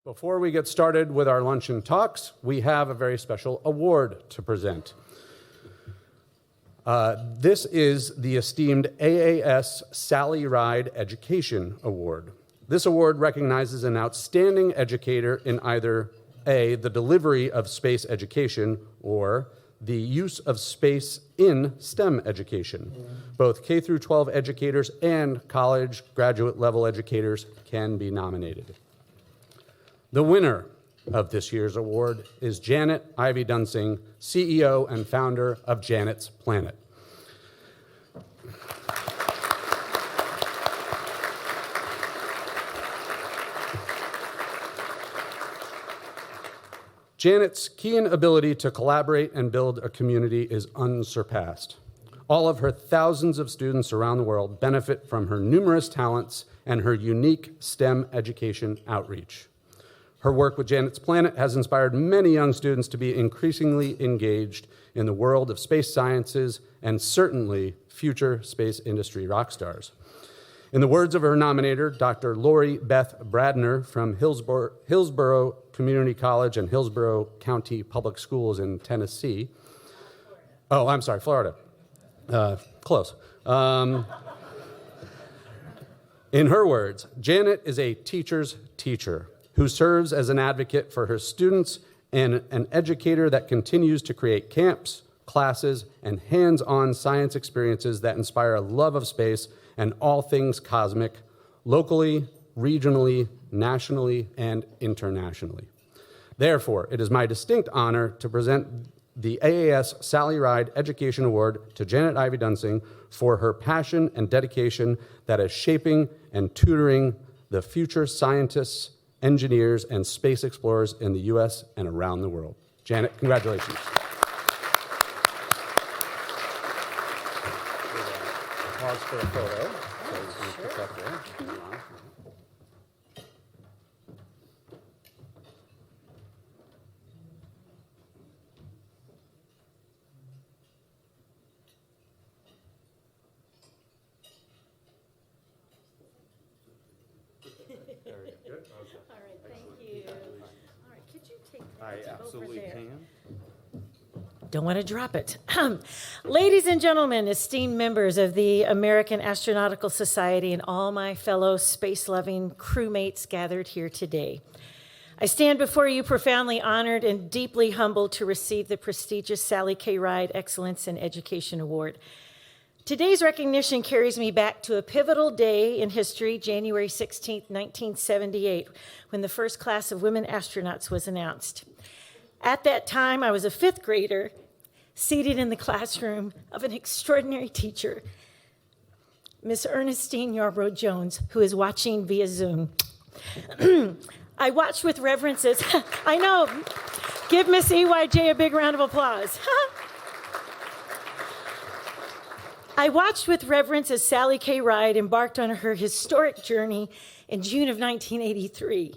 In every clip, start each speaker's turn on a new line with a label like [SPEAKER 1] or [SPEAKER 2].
[SPEAKER 1] Before we get started with our luncheon talks, we have a very special award to present. This is the esteemed AAS Sally Ride Education Award. This award recognizes an outstanding educator in either A, the delivery of space education, or the use of space in STEM education. Both K through 12 educators and college graduate level educators can be nominated. The winner of this year's award is Janet Ivey-Duensing, CEO and founder of Janet's Planet. Janet's keen ability to collaborate and build a community is unsurpassed. All of her thousands of students around the world benefit from her numerous talents and her unique STEM education outreach. Her work with Janet's Planet has inspired many young students to be increasingly engaged in the world of space sciences and certainly future space industry rock stars. In the words of her nominator, Dr. Lori Beth Bradner from Hillsborough Community College and Hillsborough County Public Schools in Tennessee. Florida. Close. In her words, Janet is a teacher's teacher who serves as an advocate for her students and an educator that continues to create camps, classes, and hands-on science experiences that inspire a love of space and all things cosmic, locally, regionally, nationally, and internationally. Therefore, it is my distinct honor to present the AAS Sally Ride Education Award to Janet Ivey-Duensing for her passion and dedication that is shaping and tutoring the future scientists, engineers, and space explorers in the U.S. and around the world. Janet, congratulations. Pause for a photo.
[SPEAKER 2] I absolutely can.
[SPEAKER 3] Don't want to drop it. Ladies and gentlemen, esteemed members of the American Astronautical Society and all my fellow space-loving crewmates gathered here today, I stand before you profoundly honored and deeply humbled to receive the prestigious Sally K. Ride Excellence in Education Award. Today's recognition carries me back to a pivotal day in history, January 16, 1978, when the first class of women astronauts was announced. At that time, I was a fifth grader seated in the classroom of an extraordinary teacher, Miss Ernestine Yarbrough Jones, who is watching via Zoom. I watched with reverence as, I know, give Miss EYJ a big round of applause. I watched with reverence as Sally K. Ride embarked on her historic journey in June of 1983.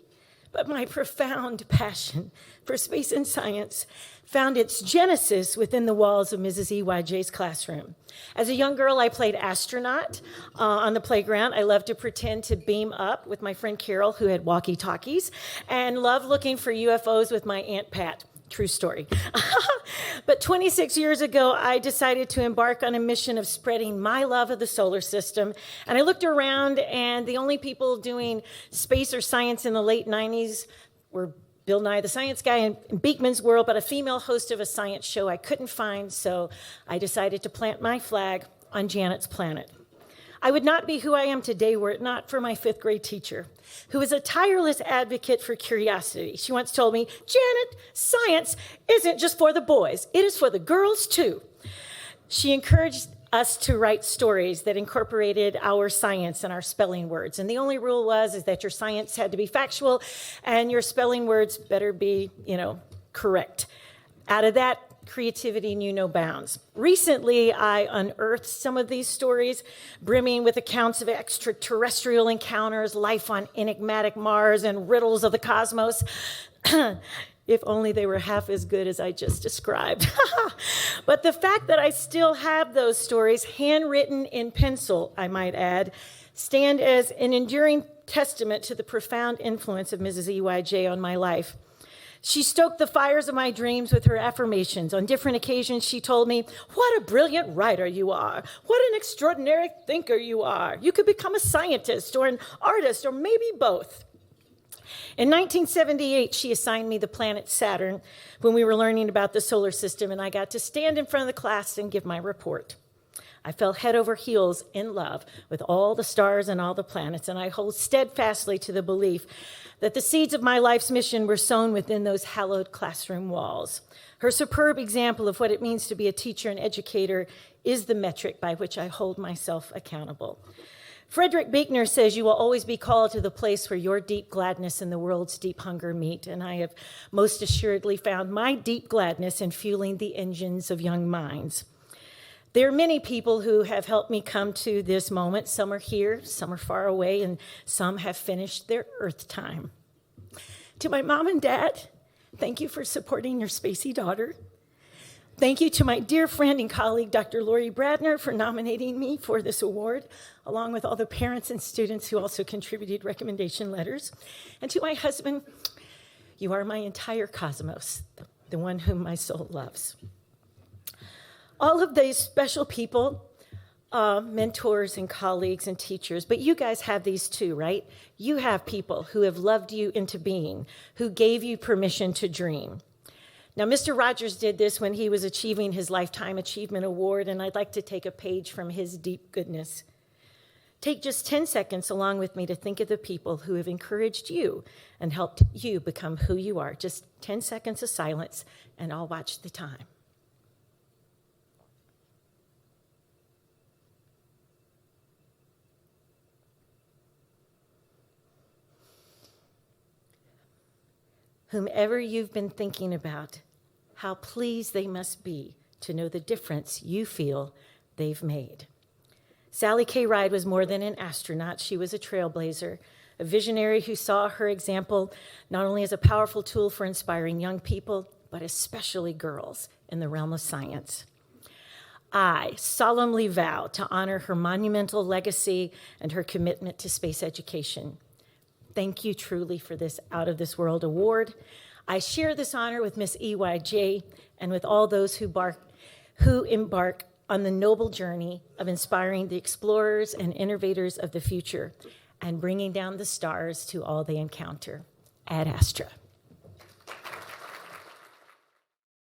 [SPEAKER 3] But my profound passion for space and science found its genesis within the walls of Mrs. EYJ's classroom. As a young girl, I played astronaut on the playground. I loved to pretend to beam up with my friend Carol, who had walkie-talkies, and loved looking for UFOs with my Aunt Pat. True story. But 26 years ago, I decided to embark on a mission of spreading my love of the solar system. And I looked around, and the only people doing space or science in the late 90s were Bill Nye the Science Guy in Beekman's World, but a female host of a science show I couldn't find, so I decided to plant my flag on Janet's Planet. I would not be who I am today were it not for my fifth grade teacher, who is a tireless advocate for curiosity. She once told me, Janet, science isn't just for the boys, it is for the girls too. She encouraged us to write stories that incorporated our science and our spelling words. And the only rule is that your science had to be factual and your spelling words better be, correct. Out of that, creativity knew no bounds. Recently, I unearthed some of these stories, brimming with accounts of extraterrestrial encounters, life on enigmatic Mars, and riddles of the cosmos. If only they were half as good as I just described. But the fact that I still have those stories, handwritten in pencil, I might add, stand as an enduring testament to the profound influence of Mrs. EYJ on my life. She stoked the fires of my dreams with her affirmations. On different occasions, she told me, "What a brilliant writer you are. What an extraordinary thinker you are. You could become a scientist or an artist or maybe both." In 1978, she assigned me the planet Saturn when we were learning about the solar system, and I got to stand in front of the class and give my report. I fell head over heels in love with all the stars and all the planets, and I hold steadfastly to the belief that the seeds of my life's mission were sown within those hallowed classroom walls. Her superb example of what it means to be a teacher and educator is the metric by which I hold myself accountable. Frederick Buechner says you will always be called to the place where your deep gladness and the world's deep hunger meet, and I have most assuredly found my deep gladness in fueling the engines of young minds. There are many people who have helped me come to this moment. Some are here, some are far away, and some have finished their earth time. To my mom and dad, thank you for supporting your spacey daughter. Thank you to my dear friend and colleague, Dr. Lori Bradner, for nominating me for this award, along with all the parents and students who also contributed recommendation letters. And to my husband, you are my entire cosmos, the one whom my soul loves. All of these special people, mentors and colleagues and teachers, but you guys have these too, right? You have people who have loved you into being, who gave you permission to dream. Now, Mr. Rogers did this when he was achieving his Lifetime Achievement Award, and I'd like to take a page from his deep goodness. Take just 10 seconds along with me to think of the people who have encouraged you and helped you become who you are. Just 10 seconds of silence, and I'll watch the time. Whomever you've been thinking about, how pleased they must be to know the difference you feel they've made. Sally K. Ride was more than an astronaut. She was a trailblazer, a visionary who saw her example not only as a powerful tool for inspiring young people, but especially girls in the realm of science. I solemnly vow to honor her monumental legacy and her commitment to space education. Thank you truly for this Out of This World award. I share this honor with Miss EYJ and with all those who embark on the noble journey of inspiring the explorers and innovators of the future and bringing down the stars to all they encounter. Ad Astra.